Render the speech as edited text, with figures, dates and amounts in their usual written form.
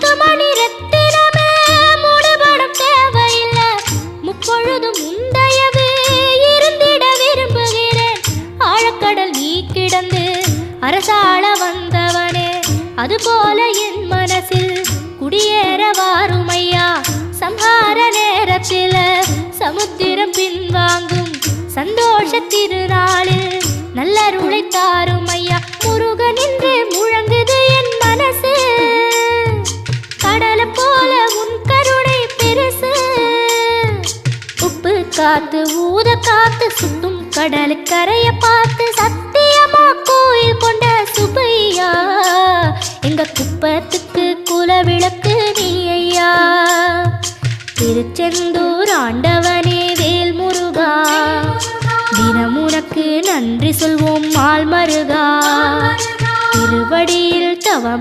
முத்துமணி ரத்தினமே மூடுபடம் தேவையில்லை, முப்பொழுதும் முந்தையவே இருந்திட விரும்புகிறேன். ஆழக்கடல் நீ கிடந்து அரசாள வந்தவனே, அதுபோல என் மனசில் குடியேற வாருமையா. சம்ஹார நேரத்தில் சமுத்திரம் பின்வாங்கும் சந்தோஷ திருநாளில் நல்லருளை தாருமையா. முருகன் என்று முழங்குது என் மனசு, கடலை போல உன் கருணை பெருசு. உப்பு காத்து ஊத காத்து சுத்தும் கடலு கரைய பார்த்து சத்தியமா கோயில் கொண்ட சுப்பையா. எங்க குப்பத்துக்கு குலவிளக்கு நீ ஐயா. திருச்செந்தூர் ஆண்டவனே வேல் முருகா, தினம் உனக்கு நன்றி சொல்வோம் மால் மருகா. திருவடியில் தவம்